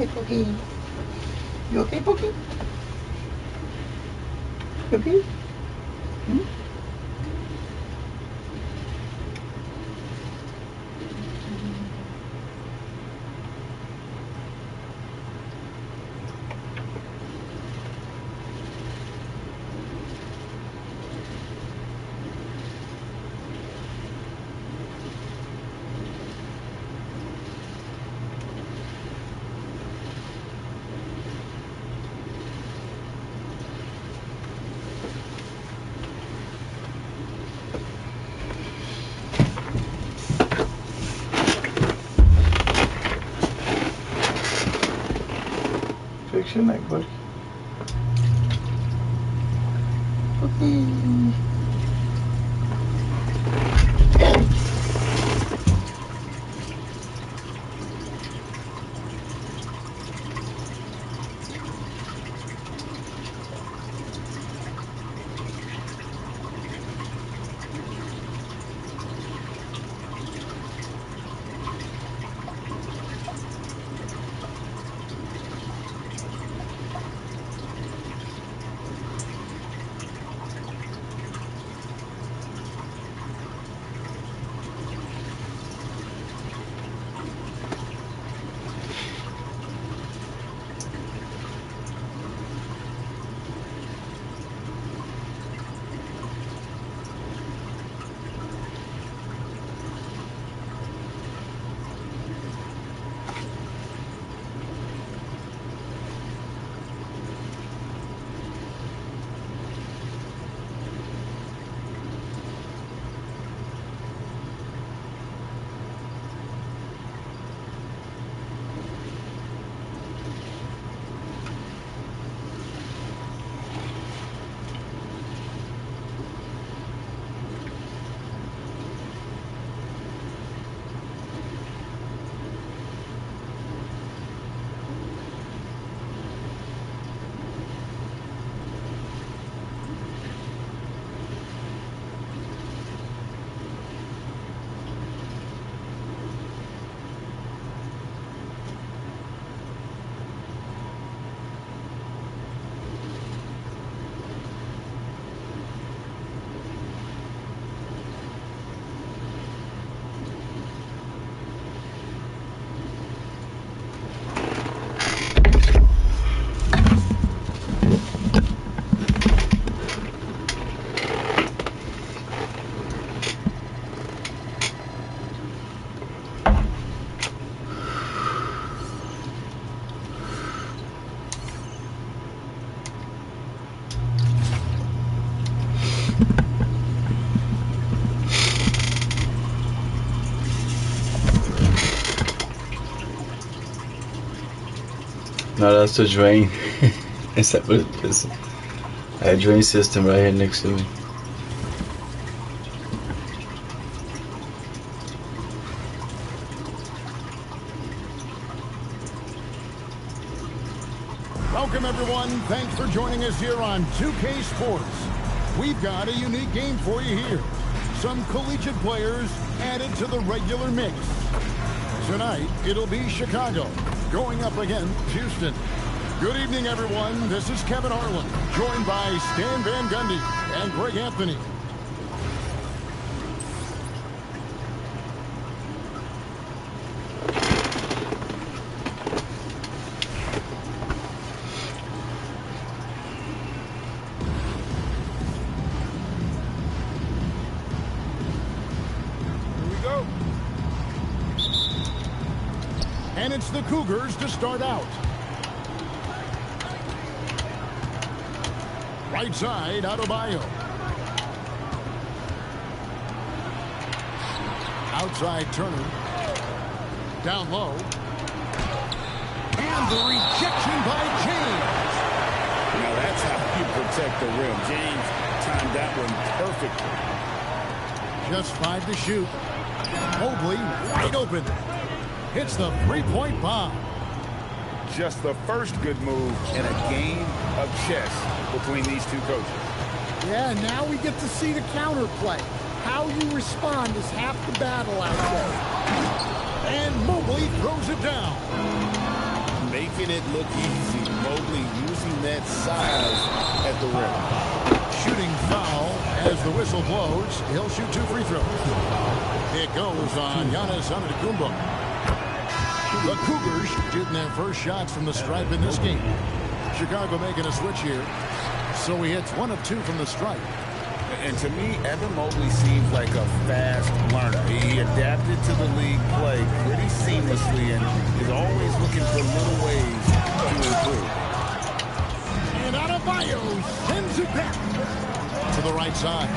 Hey, Pokey. You okay, Pokey? You okay? Hmm? Fix your neck, buddy. Okay. No, that's the drain. Is that what it is? I had a drain system right here next to me. Welcome, everyone. Thanks for joining us here on 2K Sports. We've got a unique game for you here. Some collegiate players added to the regular mix. Tonight, it'll be Chicago going up against Houston. Good evening, everyone. This is Kevin Harlan, joined by Stan Van Gundy and Greg Anthony. And it's the Cougars to start out. Right side, Adebayo. Outside, Turner. Down low. And the rejection by James. Now that's how you protect the rim. James timed that one perfectly. Just 5 to shoot. Mobley wide open. Hits the three-point bomb. Just the first good move in a game of chess between these two coaches. Yeah, now we get to see the counterplay. How you respond is half the battle out there. And Mobley throws it down. making it look easy. Mobley using that size at the rim. Shooting foul as the whistle blows. He'll shoot 2 free throws. It goes on Giannis Antetokounmpo. The Cougars shooting their first shots from the stripe in this game. Chicago making a switch here. So he hits 1 of 2 from the stripe. And to me, Evan Mobley seems like a fast learner. He adapted to the league play pretty seamlessly and is always looking for little ways to improve. And Adebayo sends it back to the right side.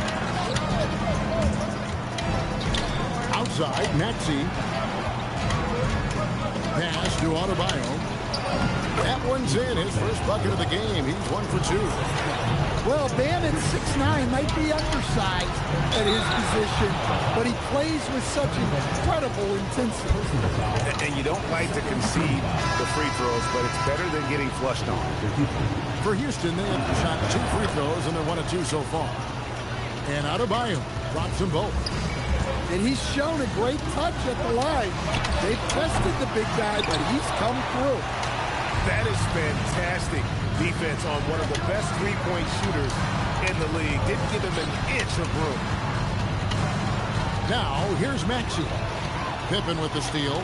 Outside, Maxey. Pass to Adebayo. That one's in. His first bucket of the game. He's 1 for 2. Well, Bam at 6'9" might be undersized at his position, but he plays with such incredible intensity. And you don't like to concede the free throws, but it's better than getting flushed on. For Houston, they have shot 2 free throws, and they're 1 of 2 so far. And Adebayo drops them both. And he's shown a great touch at the line. They've tested the big guy, but he's come through. That is fantastic defense on one of the best three-point shooters in the league. Didn't give him an inch of room. Now, here's Maxey. Pippen with the steal.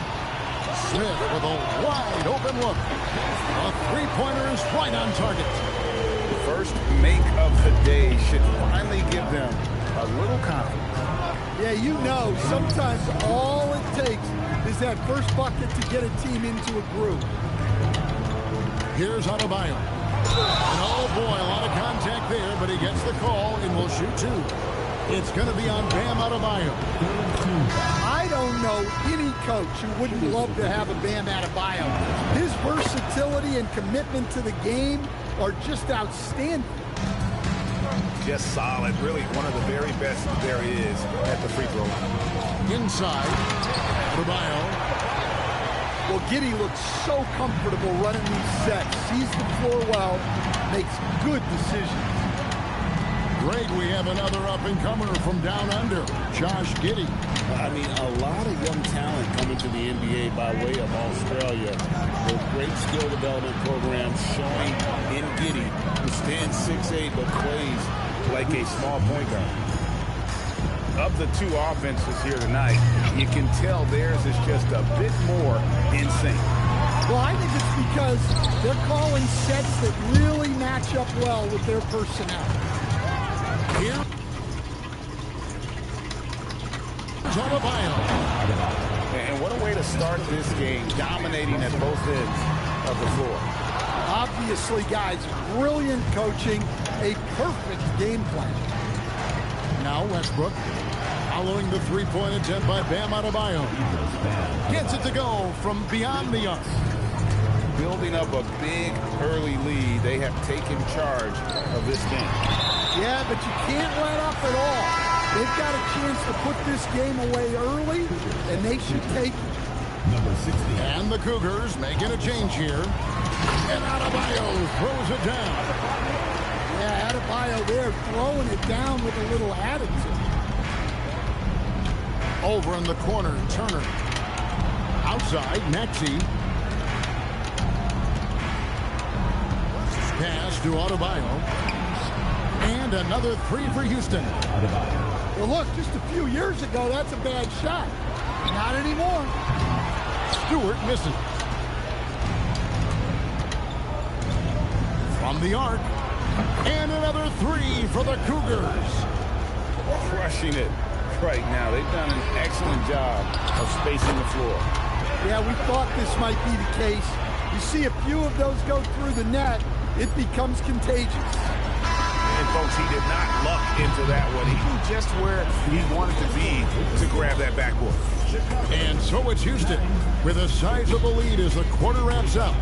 Smith with a wide open look. A three-pointer is right on target. First make of the day should finally give them a little confidence. Yeah, you know, sometimes all it takes is that first bucket to get a team into a groove. Here's Adebayo. And oh boy, a lot of contact there, but he gets the call and will shoot 2. It's going to be on Bam Adebayo. I don't know any coach who wouldn't love to have a Bam Adebayo. His versatility and commitment to the game are just outstanding. Just solid. Really one of the very best there is at the free throw line. Inside, Adebayo. Well, Giddey looks so comfortable running these sets. Sees the floor well, makes good decisions. Greg, we have another up-and-comer from down under, Josh Giddey. I mean, a lot of young talent coming to the NBA by way of Australia. The great skill development program showing in Giddey, who stands 6'8", but plays like a small point guard. Of the 2 offenses here tonight, you can tell theirs is just a bit more in sync. Well, I think it's because they're calling sets that really match up well with their personnel. Here, Adebayo. And what a way to start this game, dominating at both ends of the floor. Obviously, guys, brilliant coaching, a perfect game plan. Now Westbrook, following the three-point attempt by Bam Adebayo. Gets it to go from beyond the arc. Building up a big early lead, they have taken charge of this game. Yeah, but you can't let up at all. They've got a chance to put this game away early, and they should take it. Number 60. And the Cougars making a change here. And Adebayo throws it down. Yeah, Adebayo there throwing it down with a little attitude. Over in the corner, Turner. Outside, Maxey. Pass to Adebayo. And another 3 for Houston. Well, look, just a few years ago, that's a bad shot. Not anymore. Stewart misses. From the arc. And another 3 for the Cougars. Crushing it right now. They've done an excellent job of spacing the floor. Yeah, we thought this might be the case. You see a few of those go through the net, it becomes contagious. And folks, he did not luck into that one. He knew just where he wanted to be to grab that backboard. And so it's Houston with a sizable lead as the quarter wraps up.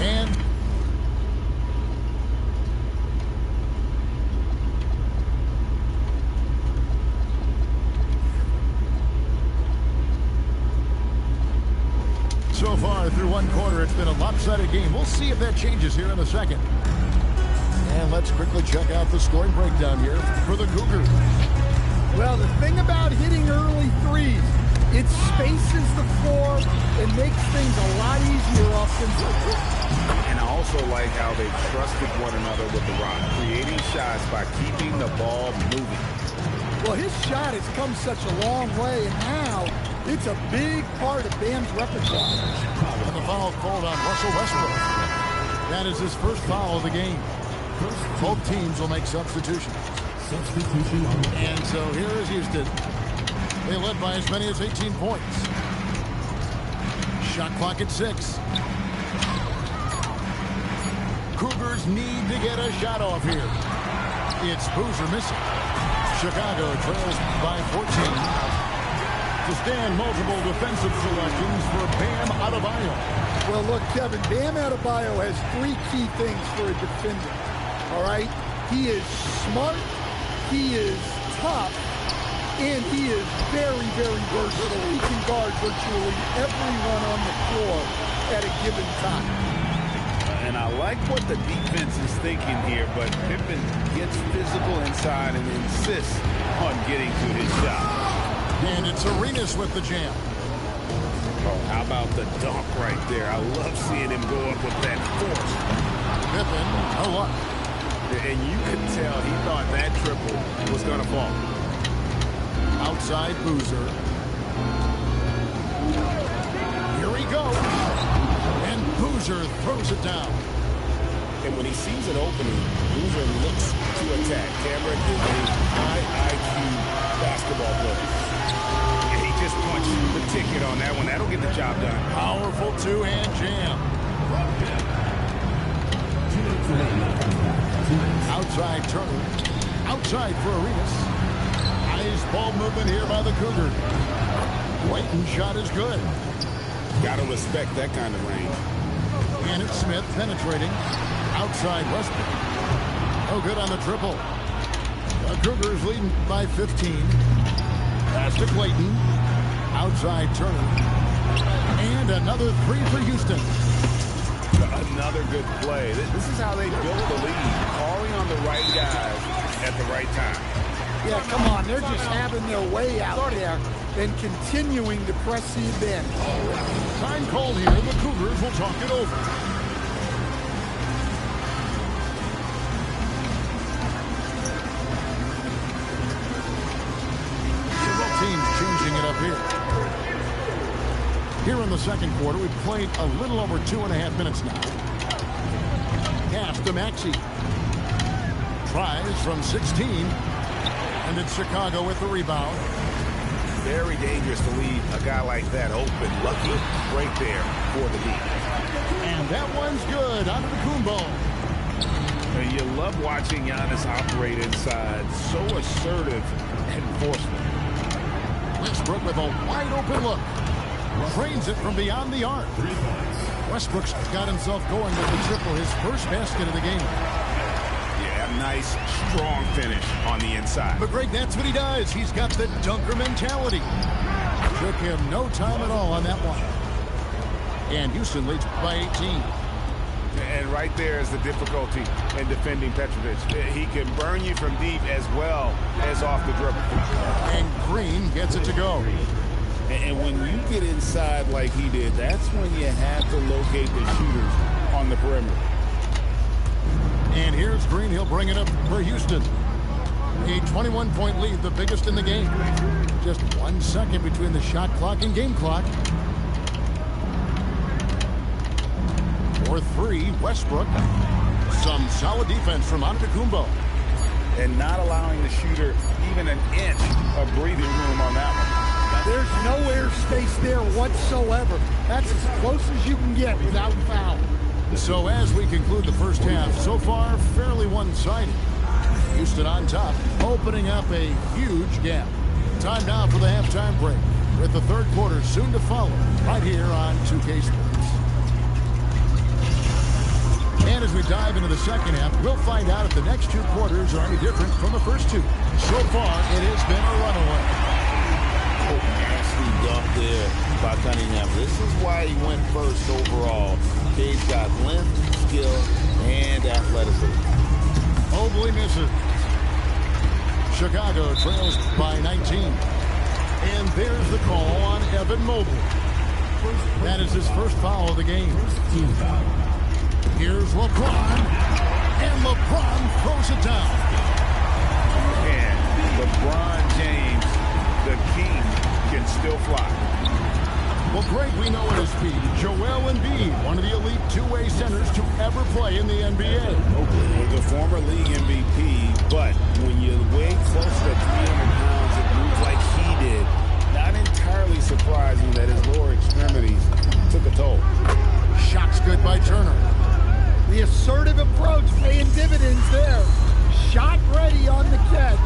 And so far through one quarter, it's been a lopsided game. We'll see if that changes here in a second. And let's quickly check out the scoring breakdown here for the Cougars. Well, the thing about hitting early threes, it spaces the floor and makes things a lot easier offensively. And I also like how they trusted one another with the rock, creating shots by keeping the ball moving. Well, his shot has come such a long way, and now it's a big part of Bam's repertoire. And the foul called on Russell Westbrook. That is his first foul of the game. Both teams will make substitutions. And so here is Houston. They led by as many as 18 points. Shot clock at 6. Cougars need to get a shot off here. It's Boozer missing. Chicago trails by 14. To stand multiple defensive selections for Bam Adebayo. Well, look, Kevin, Bam Adebayo has 3 key things for a defender. All right? He is smart, he is tough, and he is very, very versatile. He can guard virtually everyone on the floor at a given time. And I like what the defense is thinking here, but Pippen gets physical inside and insists on getting to his shot. And it's Arenas with the jam. Oh, how about the dunk right there? I love seeing him go up with that force. Pippen, no luck. And you could tell he thought that triple was going to fall. Outside Boozer. Here he goes. And Boozer throws it down. And when he sees an opening, Boozer looks to attack. Cameron is a high IQ basketball player. And he just punched the ticket on that one. That'll get the job done. Powerful two-hand jam. Outside Turner. Outside for Arenas. Nice ball movement here by the Cougars. Whiten's shot is good. Gotta respect that kind of range. And it's Smith penetrating. Outside Westbrook. No good on the triple. The Cougars leading by 15. Pass to Clayton. Outside Turner. And another 3 for Houston. Another good play. This is how they built the lead. Calling on the right guys at the right time. Yeah, come on. They're just having their way out there and continuing to press the advantage. Time called here. The Cougars will talk it over. Several teams changing it up here. Here in the second quarter, we've played a little over 2.5 minutes now. Pass to Maxey. Tries from 16. And it's Chicago with the rebound. Very dangerous to leave a guy like that open. Lucky right there for the lead. And that one's good. Antetokounmpo. You love watching Giannis operate inside. So assertive and forceful. Westbrook with a wide open look. Drains it from beyond the arc. Westbrook's got himself going with the triple, his first basket of the game. Yeah, nice, strong finish on the inside. But Greg, that's what he does. He's got the dunker mentality. Took him no time at all on that one. And Houston leads by 18. And right there is the difficulty in defending Petrovic. He can burn you from deep as well as off the dribble. And Green gets it to go. And when you get inside like he did, that's when you have to locate the shooters on the perimeter. And here's Green. He'll bring it up for Houston. A 21-point lead, the biggest in the game. Just 1 second between the shot clock and game clock. For 3, Westbrook. Some solid defense from Antetokounmpo. And not allowing the shooter even an inch of breathing room on that one. There's no air space there whatsoever. That's as close as you can get without foul. So as we conclude the first half, so far fairly one-sided. Houston on top, opening up a huge gap. Time now for the halftime break, with the third quarter soon to follow, right here on 2K Sports. And as we dive into the second half, we'll find out if the next 2 quarters are any different from the first 2. So far, it has been a runaway. Nasty dunk there by Cunningham. This is why he went first overall. Cade's got length, skill, and athleticism. Mobley misses. Chicago trails by 19. And there's the call on Evan Mobley. That is his first foul of the game. Here's LeBron. And LeBron throws it down. And LeBron James, the king, can still fly. Well, Greg, we know at his speed. Joel Embiid, one of the elite two-way centers to ever play in the NBA. Well, the former league MVP, but when you weigh close to 300 pounds and move like he did, not entirely surprising that his lower extremities took a toll. Shots good by Turner. The assertive approach paying dividends there. Shot ready on the catch.